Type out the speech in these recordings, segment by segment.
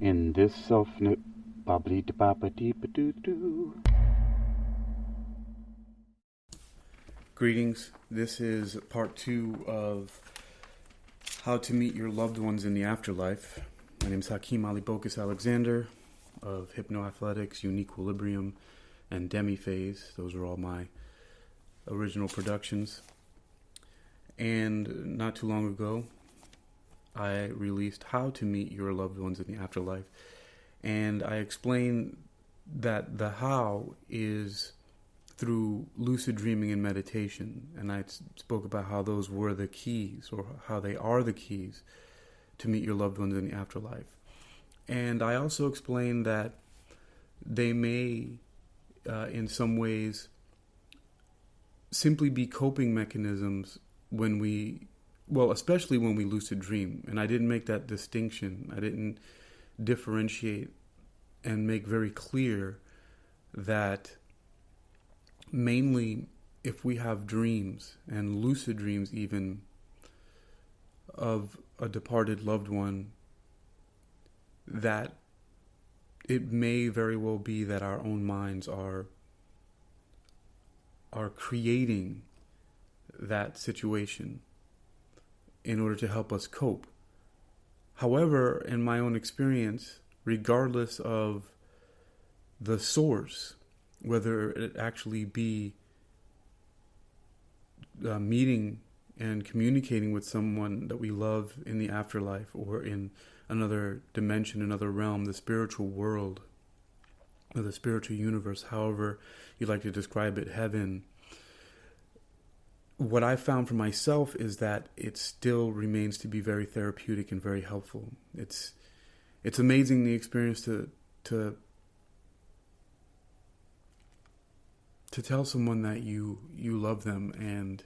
In this self-nip, bobbly da baba dee ba doo doo. Greetings. This is part 2 of How to Meet Your Loved Ones in the Afterlife. My name is Hakeem Ali Bokus Alexander of Hypnoathletics, UniquilibriuM, and Demi-Phase. Those are all my original productions. And not too long ago, I released How to Meet Your Loved Ones in the Afterlife. And I explained that the how is through lucid dreaming and meditation. And I spoke about how those were the keys, or how they are the keys to meet your loved ones in the afterlife. And I also explained that they may, in some ways, simply be coping mechanisms when especially when we lucid dream. And I didn't make that distinction. I didn't differentiate and make very clear that mainly if we have dreams, and lucid dreams even, of a departed loved one, that it may very well be that our own minds are creating that situation in order to help us cope. However, in my own experience, regardless of the source, whether it actually be meeting and communicating with someone that we love in the afterlife, or in another dimension, another realm, the spiritual world, or the spiritual universe, however you like to describe it, heaven, what I found for myself is that it still remains to be very therapeutic and very helpful. It's amazing, the experience to tell someone that you love them, and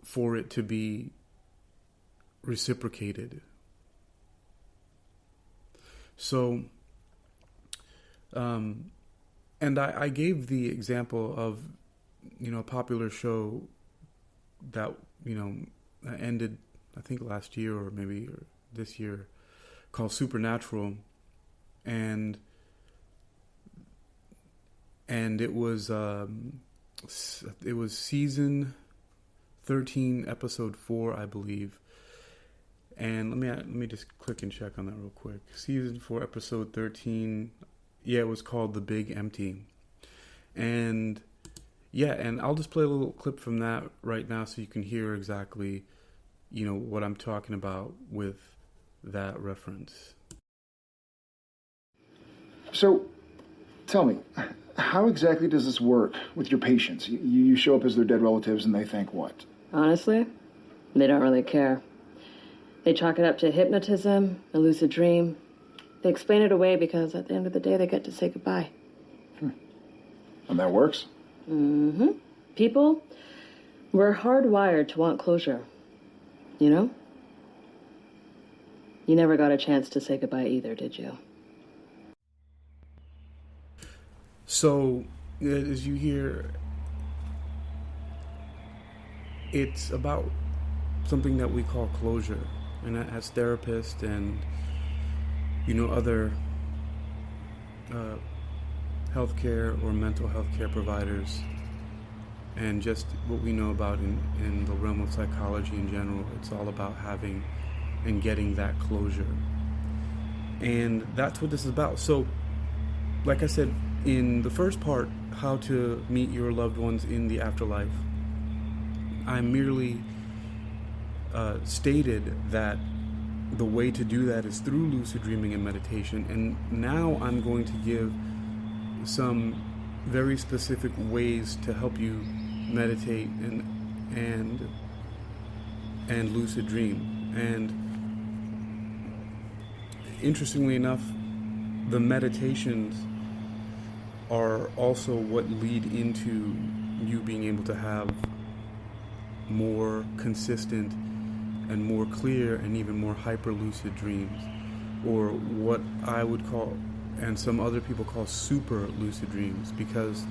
for it to be reciprocated. So, and I gave the example of, a popular show that, ended, I think last year or maybe this year, called Supernatural. And it was season 13, episode 4, I believe. And let me just click and check on that real quick. Season 4, episode 13. Yeah, it was called The Big Empty. And I'll just play a little clip from that right now so you can hear exactly, what I'm talking about with that reference. So, tell me, how exactly does this work with your patients? You show up as their dead relatives and they think what? Honestly, they don't really care. They chalk it up to hypnotism, a lucid dream. They explain it away because at the end of the day, they get to say goodbye. And that works? Mm-hmm. People, we're hardwired to want closure. You never got a chance to say goodbye either, did you? So, as you hear, it's about something that we call closure. And as therapists and, other healthcare or mental health care providers, and just what we know about in the realm of psychology in general, it's all about having and getting that closure. And that's what this is about. So, like I said, in the first part, how to meet your loved ones in the afterlife, I merely stated that the way to do that is through lucid dreaming and meditation. And now I'm going to give some very specific ways to help you meditate and lucid dream. And interestingly enough, the meditations are also what lead into you being able to have more consistent and more clear and even more hyper-lucid dreams, or what I would call, and some other people call, super lucid dreams, because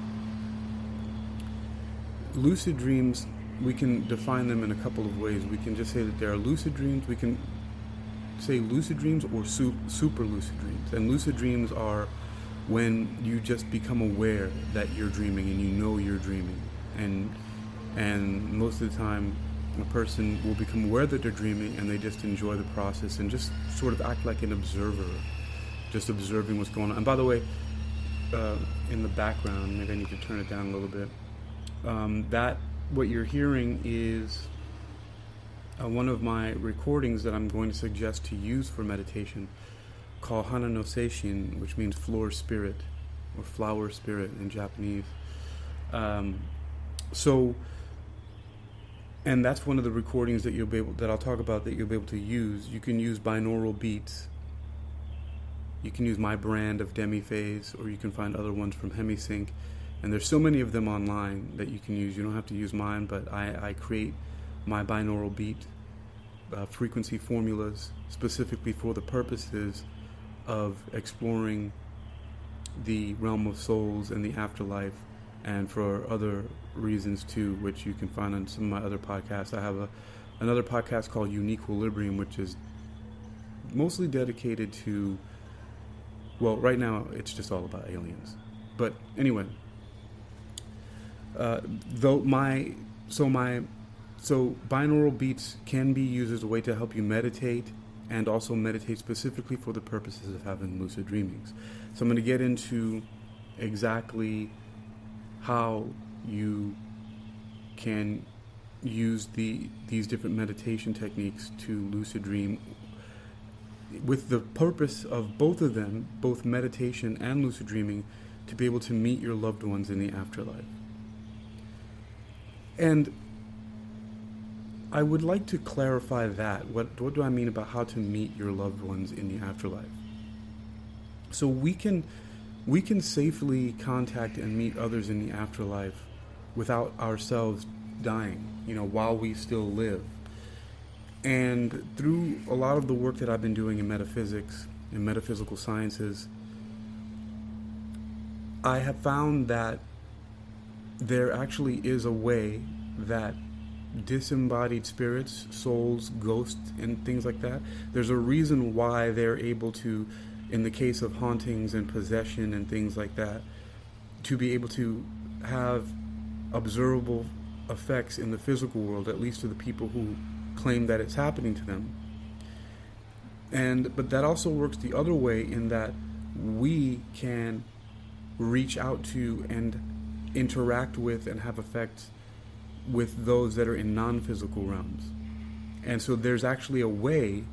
lucid dreams, we can define them in a couple of ways. We can just say that they are lucid dreams. We can say lucid dreams or super lucid dreams. And lucid dreams are when you just become aware that you're dreaming and you know you're dreaming. And most of the time, a person will become aware that they're dreaming and they just enjoy the process and just sort of act like an observer, just observing what's going on. And by the way, in the background, maybe I need to turn it down a little bit. That what you're hearing is one of my recordings that I'm going to suggest to use for meditation, called Hana no Seishin, which means floor spirit or flower spirit in Japanese. And that's one of the recordings that I'll talk about that you'll be able to use. You can use binaural beats. You can use my brand of Demi-Phase, or you can find other ones from HemiSync. And there's so many of them online that you can use. You don't have to use mine, but I create my binaural beat frequency formulas specifically for the purposes of exploring the realm of souls and the afterlife, and for other reasons too, which you can find on some of my other podcasts. I have another podcast called UniquilibriuM, which is mostly dedicated to, well, right now it's just all about aliens. But anyway, so binaural beats can be used as a way to help you meditate, and also meditate specifically for the purposes of having lucid dreamings. So I'm going to get into exactly how you can use these different meditation techniques to lucid dream, with the purpose of both of them, both meditation and lucid dreaming, to be able to meet your loved ones in the afterlife. And I would like to clarify that. What do I mean about how to meet your loved ones in the afterlife? So we can safely contact and meet others in the afterlife without ourselves dying, while we still live. And through a lot of the work that I've been doing in metaphysics and metaphysical sciences, I have found that there actually is a way that disembodied spirits, souls, ghosts, and things like that, there's a reason why they're able to, in the case of hauntings and possession and things like that, to be able to have observable effects in the physical world, at least to the people who claim that it's happening to them. But that also works the other way, in that we can reach out to and interact with and have effects with those that are in non-physical realms. And so there's actually a way,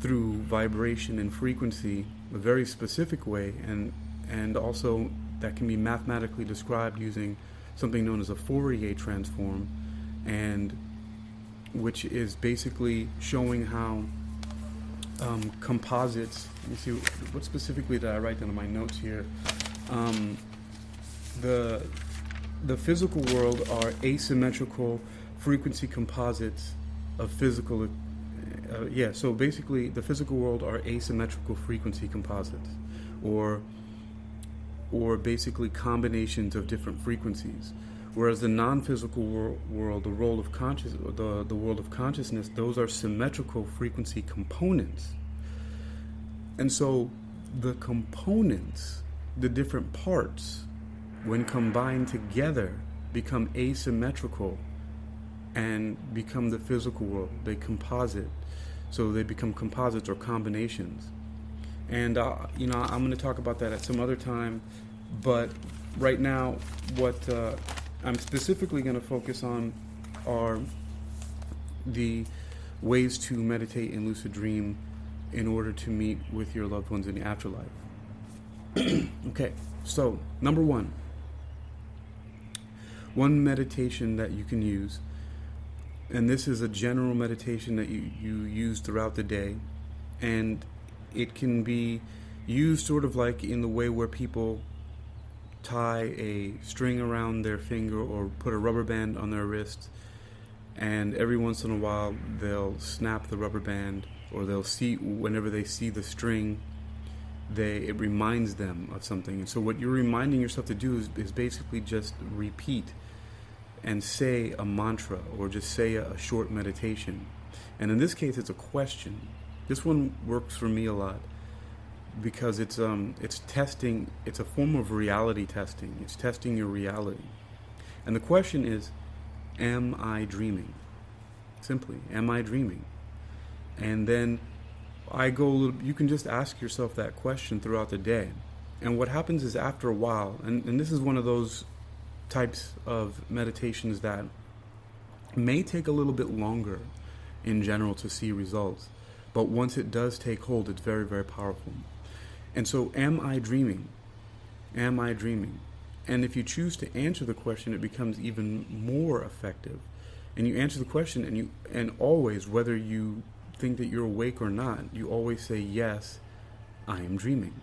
through vibration and frequency, a very specific way, and also that can be mathematically described using something known as a Fourier transform, and which is basically showing how composites, let me see, what specifically did I write down in my notes here? The physical world are asymmetrical frequency composites of physical. So basically, the physical world are asymmetrical frequency composites, or basically combinations of different frequencies. Whereas the non-physical world, the world of consciousness, those are symmetrical frequency components. And so the components, the different parts, when combined together, become asymmetrical and become the physical world. They composite. So they become composites or combinations. And, I'm going to talk about that at some other time. But right now, what I'm specifically going to focus on are the ways to meditate and lucid dream in order to meet with your loved ones in the afterlife. Okay, so number one meditation that you can use, and this is a general meditation that you use throughout the day, and it can be used sort of like in the way where people tie a string around their finger or put a rubber band on their wrist, and every once in a while they'll snap the rubber band, or they'll see, whenever they see the string, it reminds them of something. And so what you're reminding yourself to do is basically just repeat and say a mantra, or just say a short meditation. And in this case, it's a question. This one works for me a lot because it's testing. It's a form of reality testing. It's testing your reality. And the question is, am I dreaming? Simply, am I dreaming? And then you can just ask yourself that question throughout the day. And what happens is after a while, and this is one of those types of meditations that may take a little bit longer in general to see results. But once it does take hold, it's very, very powerful. And so, am I dreaming? Am I dreaming? And if you choose to answer the question, it becomes even more effective. And you answer the question, and always, whether you think that you're awake or not, you always say, yes, I am dreaming.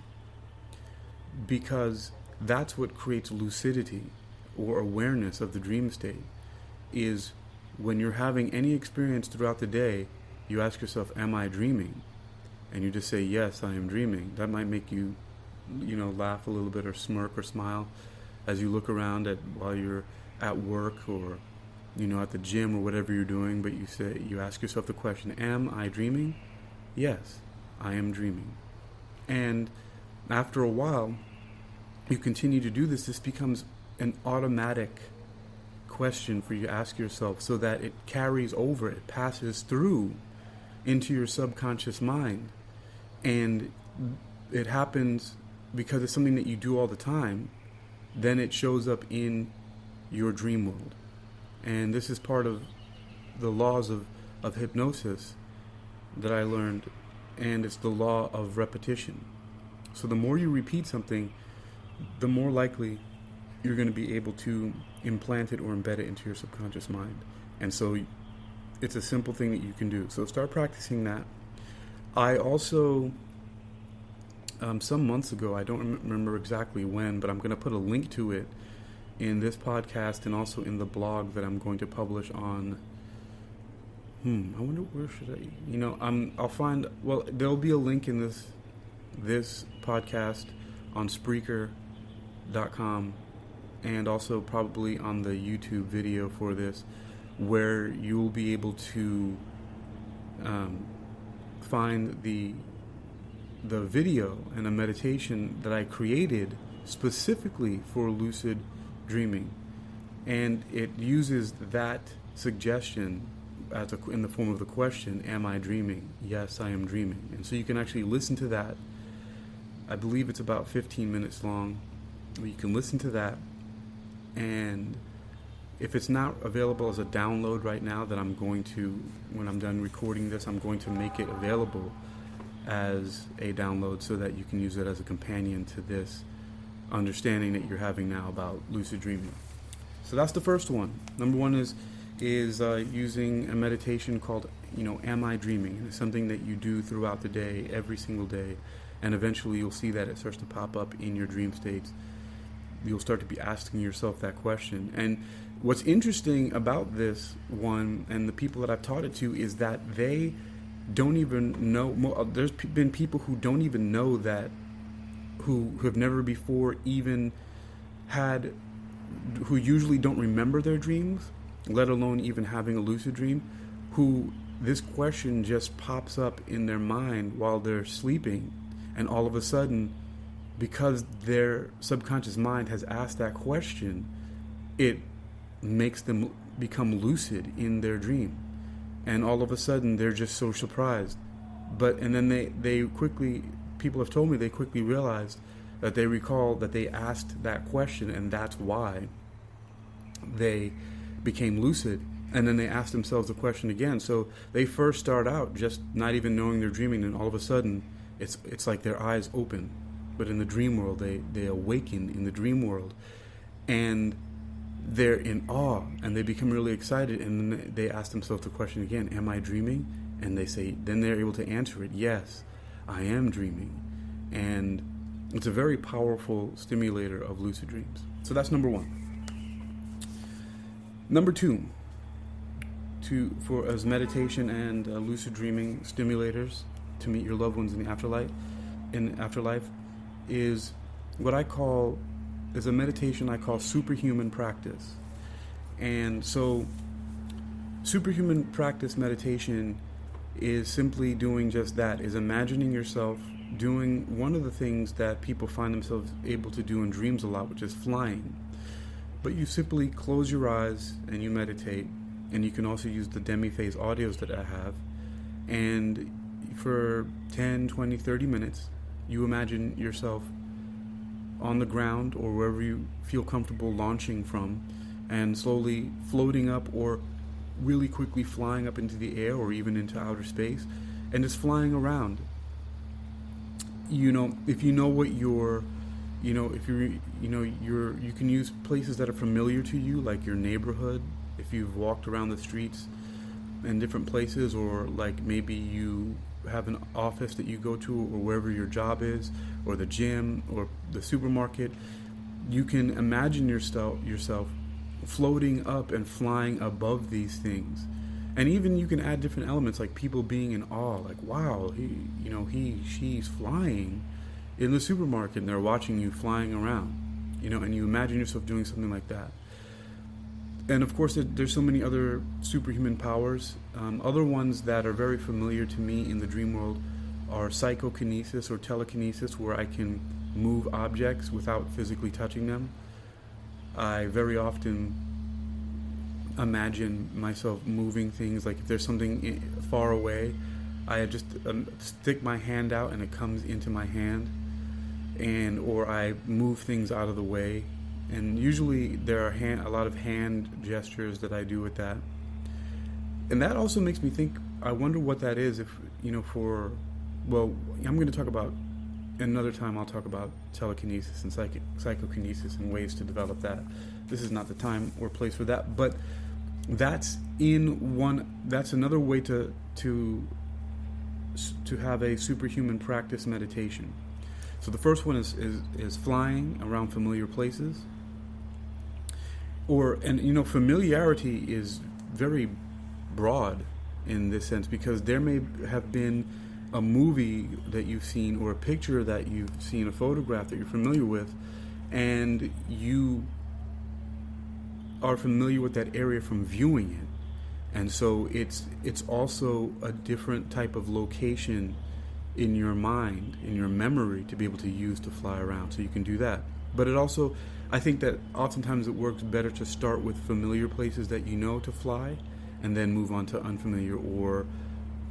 Because that's what creates lucidity or awareness of the dream state, is when you're having any experience throughout the day, you ask yourself, am I dreaming? And you just say, yes, I am dreaming. That might make you, laugh a little bit or smirk or smile as you look around while you're at work or, at the gym or whatever you're doing. But you ask yourself the question, am I dreaming? Yes, I am dreaming. And after a while, you continue to do this. This becomes an automatic question for you to ask yourself, so that it carries over, it passes through into your subconscious mind. And it happens because it's something that you do all the time. Then it shows up in your dream world. And this is part of the laws of hypnosis that I learned, and it's the law of repetition. So the more you repeat something, the more likely you're going to be able to implant it or embed it into your subconscious mind. And so it's a simple thing that you can do. So start practicing that. I also, some months ago, I don't remember exactly when, but I'm going to put a link to it in this podcast and also in the blog that I'm going to publish on. I wonder where should I, I'll find, there'll be a link in this podcast on Spreaker.com, and also probably on the YouTube video for this, where you will be able to find the video and a meditation that I created specifically for lucid dreaming. And it uses that suggestion in the form of the question, am I dreaming? Yes, I am dreaming. And so you can actually listen to that. I believe it's about 15 minutes long. You can listen to that. And if it's not available as a download right now, then I'm going to, when I'm done recording this, I'm going to make it available as a download so that you can use it as a companion to this understanding that you're having now about lucid dreaming. So that's the first one. Number one is using a meditation called, Am I Dreaming? And it's something that you do throughout the day, every single day. And eventually you'll see that it starts to pop up in your dream states. You'll start to be asking yourself that question. And what's interesting about this one and the people that I've taught it to is that they don't even know. There's been people who don't even know that, who have never before even had, who usually don't remember their dreams, let alone even having a lucid dream, who this question just pops up in their mind while they're sleeping. And all of a sudden, because their subconscious mind has asked that question, it makes them become lucid in their dream. And all of a sudden, they're just so surprised. And then they quickly, people have told me they quickly realized that they recall that they asked that question, and that's why they became lucid. And then they asked themselves the question again. So they first start out just not even knowing they're dreaming, and all of a sudden, it's like their eyes open. But in the dream world, they awaken in the dream world, and they're in awe, and they become really excited, and then they ask themselves the question again, am I dreaming? And they say, then they're able to answer it, yes, I am dreaming. And it's a very powerful stimulator of lucid dreams. So that's number one. Number two, as meditation and lucid dreaming stimulators to meet your loved ones in the afterlife, is what I call, is a meditation I call SuperHuman practice. And so SuperHuman practice meditation is simply doing just that, is imagining yourself doing one of the things that people find themselves able to do in dreams a lot, which is flying. But you simply close your eyes and you meditate, and you can also use the Demi-Phase audios that I have, and for 10, 20, 30 minutes, you imagine yourself on the ground or wherever you feel comfortable launching from, and slowly floating up or really quickly flying up into the air or even into outer space, and just flying around. You know, if you know what you're, you know, if you're, you know, you can use places that are familiar to you, like your neighborhood, if you've walked around the streets in different places, or like maybe you have an office that you go to, or wherever your job is, or the gym, or the supermarket. You can imagine yourself floating up and flying above these things. And even you can add different elements, like people being in awe, like, wow, she's flying in the supermarket, and they're watching you flying around, you know, and you imagine yourself doing something like that. And of course, there's so many other superhuman powers. Other ones that are very familiar to me in the dream world are psychokinesis or telekinesis, where I can move objects without physically touching them. I very often imagine myself moving things, like if there's something far away, I just stick my hand out and it comes into my hand, or I move things out of the way. And usually there are a lot of hand gestures that I do with that. And that also makes me think, I wonder what that is, if, you know, I'm going to talk about, another time I'll talk about telekinesis and psychokinesis and ways to develop that. This is not the time or place for that, but that's another way to have a superhuman practice meditation. So the first one is flying around familiar places. Familiarity is very broad in this sense, because there may have been a movie that you've seen, or a picture that you've seen, a photograph that you're familiar with, and you are familiar with that area from viewing it. And so it's also a different type of location in your mind, in your memory, to be able to use to fly around. So you can do that. But it also, I think that oftentimes it works better to start with familiar places that you know to fly, and then move on to unfamiliar, or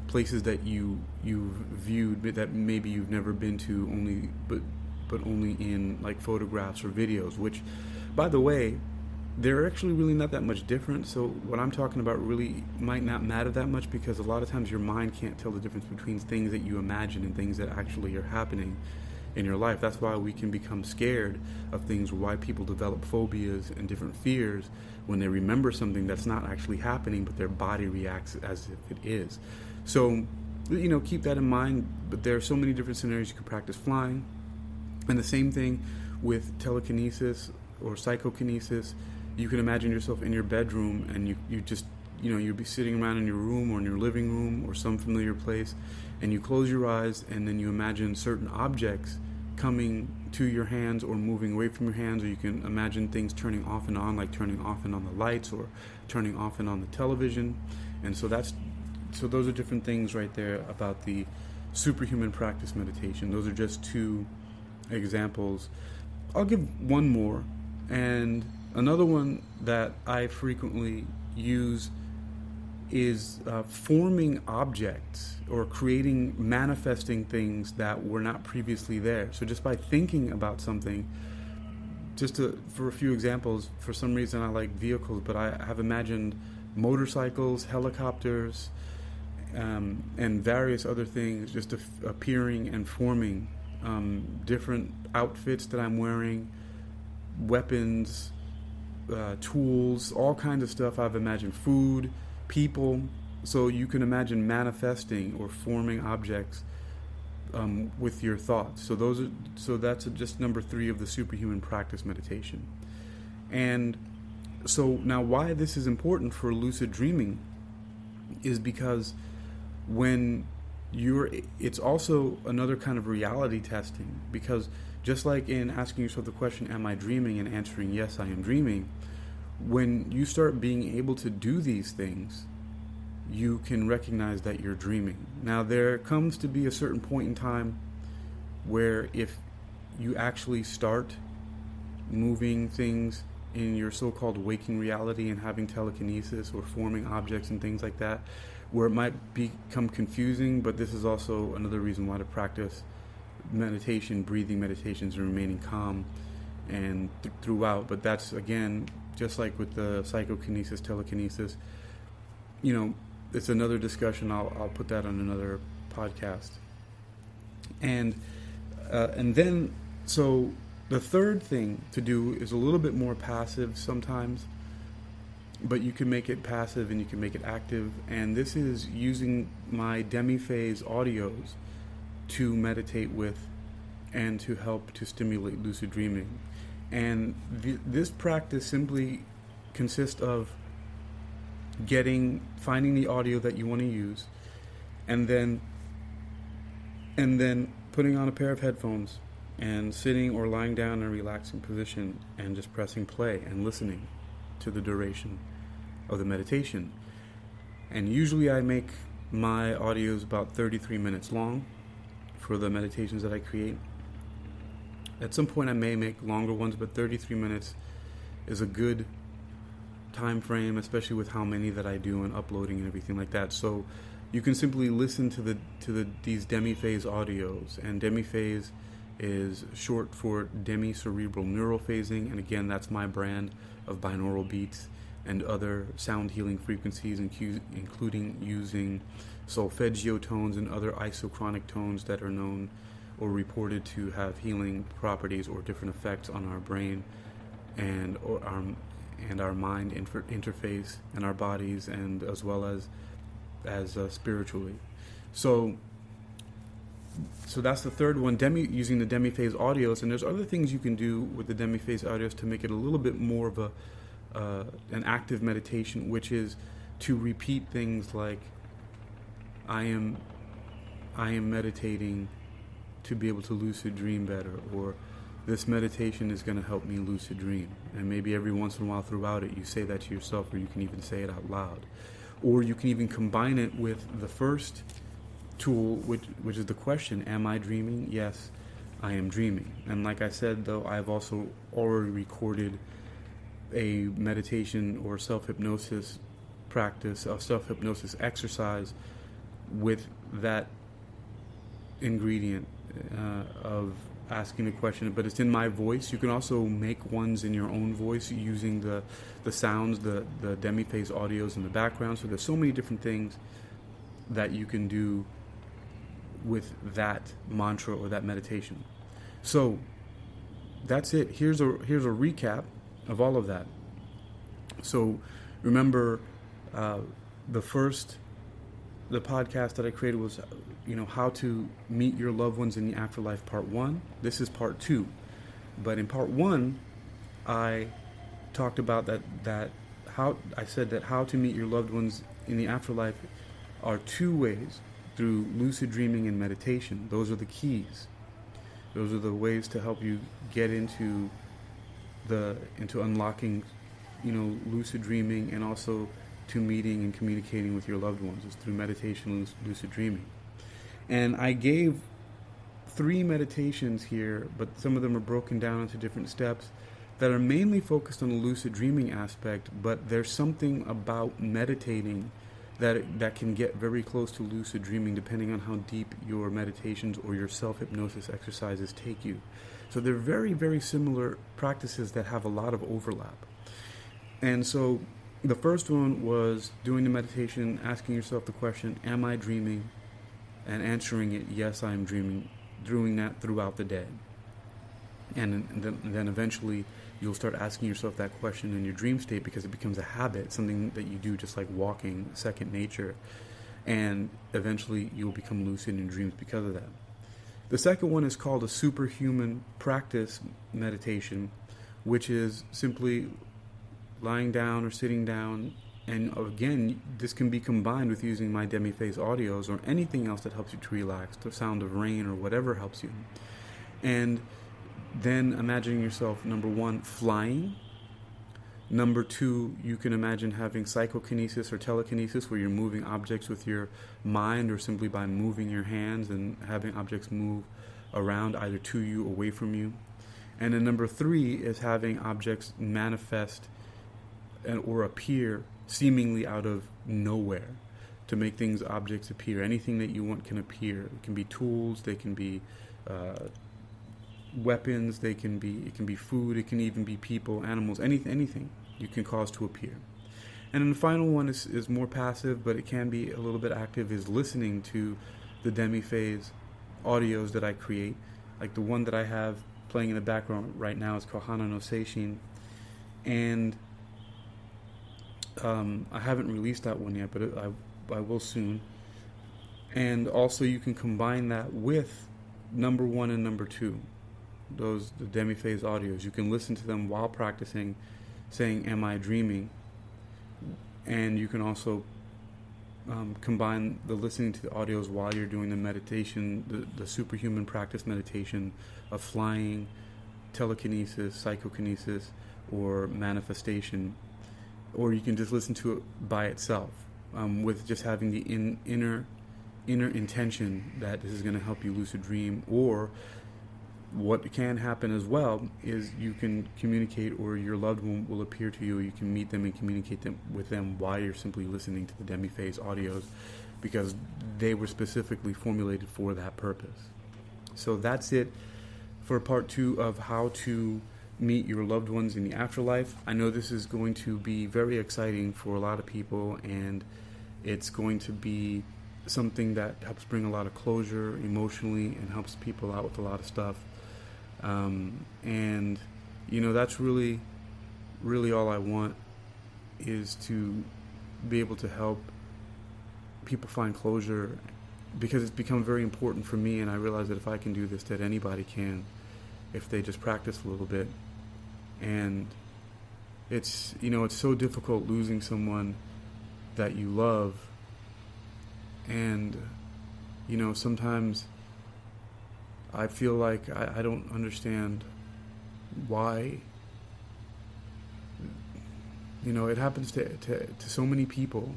places that you've viewed that maybe you've never been to, but only in like photographs or videos, which, by the way, they're actually really not that much different. So what I'm talking about really might not matter that much, because a lot of times your mind can't tell the difference between things that you imagine and things that actually are happening in your life. That's why we can become scared of things, why people develop phobias and different fears when they remember something that's not actually happening, but their body reacts as if it is. So, you know, keep that in mind. But there are so many different scenarios you can practice flying. And the same thing with telekinesis or psychokinesis. You can imagine yourself in your bedroom, and you just, you know, you'll be sitting around in your room or in your living room or some familiar place, and you close your eyes, and then you imagine certain objects coming to your hands or moving away from your hands, or you can imagine things turning off and on, like turning off and on the lights, or turning off and on the television. And so those are different things right there about the superhuman practice meditation. Those are just two examples. I'll give one more, and another one that I frequently use is forming objects, or manifesting things that were not previously there. So just by thinking about something, for a few examples, for some reason I like vehicles, but I have imagined motorcycles, helicopters, and various other things just appearing and forming, different outfits that I'm wearing, weapons, tools, all kinds of stuff. I've imagined food, people. So you can imagine manifesting or forming objects with your thoughts. So that's just number 3 of the superhuman practice meditation. And so now, why this is important for lucid dreaming is because it's also another kind of reality testing, because just like in asking yourself the question, am I dreaming, and answering yes, I am dreaming, when you start being able to do these things, you can recognize that you're dreaming. Now, there comes to be a certain point in time where if you actually start moving things in your so-called waking reality and having telekinesis or forming objects and things like that, where it might become confusing, but this is also another reason why to practice meditation, breathing meditations, and remaining calm and throughout. But that's, again, just like with the psychokinesis, telekinesis, it's another discussion. I'll put that on another podcast. And then, so the third thing to do is a little bit more passive sometimes, but you can make it passive and you can make it active. And this is using my Demi-Phase audios to meditate with and to help to stimulate lucid dreaming. And this practice simply consists of finding the audio that you want to use, and then putting on a pair of headphones and sitting or lying down in a relaxing position and just pressing play and listening to the duration of the meditation. And usually I make my audios about 33 minutes long for the meditations that I create. At some point I may make longer ones, but 33 minutes is a good time frame, especially with how many that I do and uploading and everything like that. So you can simply listen to these Demi-Phase audios, and Demi-Phase is short for demi-cerebral neural phasing, and again, that's my brand of binaural beats and other sound healing frequencies, including using solfeggio tones and other isochronic tones that are known or reported to have healing properties or different effects on our brain and our mind interface and our bodies, and as well as spiritually. So that's the third one, using the Demi-Phase audios. And there's other things you can do with the Demi-Phase audios to make it a little bit more of an active meditation, which is to repeat things like, I am meditating to be able to lucid dream better, or this meditation is going to help me lucid dream. And maybe every once in a while throughout it you say that to yourself, or you can even say it out loud. Or you can even combine it with the first tool, which is the question, am I dreaming? Yes, I am dreaming. And like I said, though, I've also already recorded a meditation or self-hypnosis practice, a self-hypnosis exercise with that ingredient of asking the question, but it's in my voice. You can also make ones in your own voice using the sounds, the Demi-Phase audios in the background. So there's so many different things that you can do with that mantra or that meditation. So that's it. Here's a recap of all of that. So remember, the podcast that I created was, how to meet your loved ones in the afterlife, part 1. This is part 2. But in part 1, I talked about how to meet your loved ones in the afterlife are 2 ways, through lucid dreaming and meditation. Those are the keys. Those are the ways to help you get into unlocking, lucid dreaming, and also to meeting and communicating with your loved ones. It's through meditation and lucid dreaming. And I gave 3 meditations here, but some of them are broken down into different steps that are mainly focused on the lucid dreaming aspect, but there's something about meditating that can get very close to lucid dreaming depending on how deep your meditations or your self-hypnosis exercises take you. So they're very, very similar practices that have a lot of overlap. And so the first one was doing the meditation, asking yourself the question, am I dreaming? And answering it, yes, I am dreaming, doing that throughout the day. And then eventually you'll start asking yourself that question in your dream state, because it becomes a habit, something that you do just like walking, second nature. And eventually you'll become lucid in dreams because of that. The second one is called a SuperHuman practice meditation, which is simply lying down or sitting down. And again, this can be combined with using my Demi-Phase audios or anything else that helps you to relax, the sound of rain or whatever helps you. And then imagining yourself, number 1, flying. Number 2, you can imagine having psychokinesis or telekinesis, where you're moving objects with your mind or simply by moving your hands and having objects move around either to you, away from you. And then number 3 is having objects manifest or appear seemingly out of nowhere, to make things, objects appear. Anything that you want can appear. It can be tools, they can be weapons, it can be food, it can even be people, animals, anything you can cause to appear. And then the final one is more passive, but it can be a little bit active, is listening to the Demi-Phase audios that I create. Like the one that I have playing in the background right now is called Hana no Seishin, and I haven't released that one yet, but I will soon. And also you can combine that with number 1 and number 2, the Demi-Phase audios. You can listen to them while practicing, saying, "Am I dreaming?" And you can also combine the listening to the audios while you're doing the meditation, the SuperHuman practice meditation of flying, telekinesis, psychokinesis, or manifestation. Or you can just listen to it by itself, with just having the inner intention that this is going to help you lucid dream. Or what can happen as well is you can communicate, or your loved one will appear to you. You can meet them and communicate with them while you're simply listening to the Demi-Phase audios, because they were specifically formulated for that purpose. So that's it for part 2 of how to meet your loved ones in the afterlife. I know this is going to be very exciting for a lot of people, and it's going to be something that helps bring a lot of closure emotionally and helps people out with a lot of stuff. And that's really all I want, is to be able to help people find closure, because it's become very important for me, and I realize that if I can do this, that anybody can, if they just practice a little bit. And it's so difficult losing someone that you love, and sometimes I feel like I don't understand why it happens to so many people,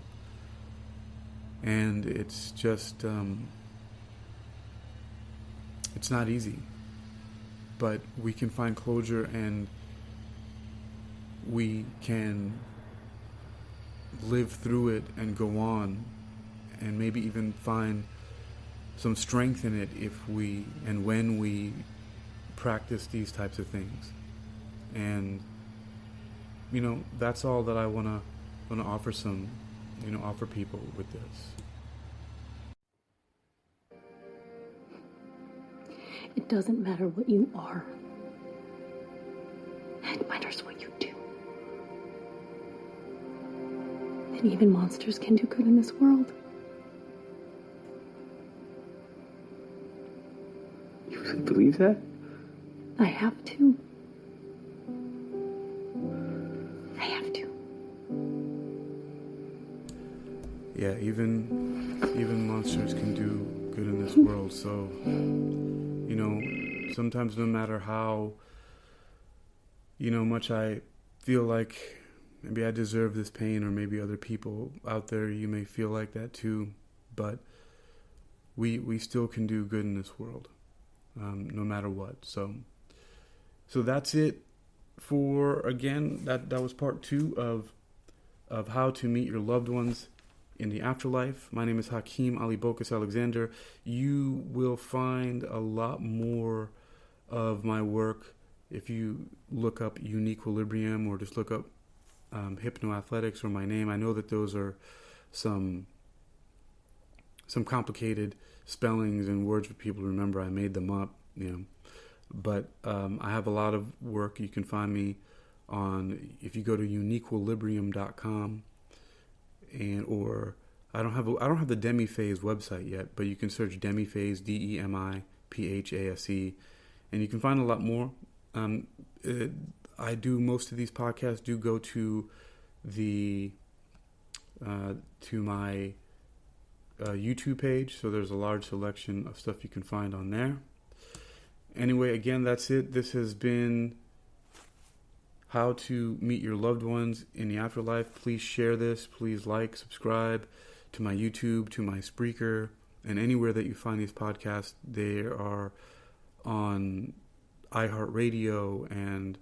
and it's just it's not easy, but we can find closure, and we can live through it and go on, and maybe even find some strength in it when we practice these types of things. And that's all that I want to offer offer people with this. It doesn't matter what you are. It matters what you do. And even monsters can do good in this world. You really believe that? I have to. I have to. Yeah, even monsters can do good in this world. So, sometimes no matter how, much I feel like maybe I deserve this pain, or maybe other people out there, you may feel like that too, but we still can do good in this world, no matter what. So that's it for, again, that was part 2 of how to meet your loved ones in the afterlife. My name is Hakeem Ali Bokus Alexander. You will find a lot more of my work if you look up UniquilibriuM, or just look up Hypnoathletics or my name. I know that those are some complicated spellings and words for people to remember. I made them up, but I have a lot of work. You can find me on, if you go to UniquilibriuM.com, or I don't have the Demi-Phase website yet, but you can search Demi-Phase, DemiPhase, and you can find a lot more. I do, most of these podcasts do go to my YouTube page, so there's a large selection of stuff you can find on there. Anyway, again, that's it. This has been how to meet your loved ones in the afterlife, please share this. Please like, subscribe to my YouTube, to my Spreaker, and anywhere that you find these podcasts. They are on iHeartRadio and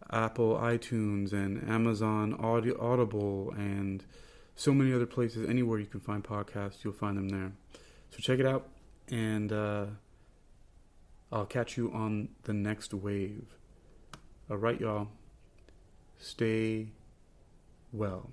Apple iTunes and Amazon Audible and so many other places. Anywhere you can find podcasts, you'll find them there. So check it out, and I'll catch you on the next wave. All right, y'all. Stay well.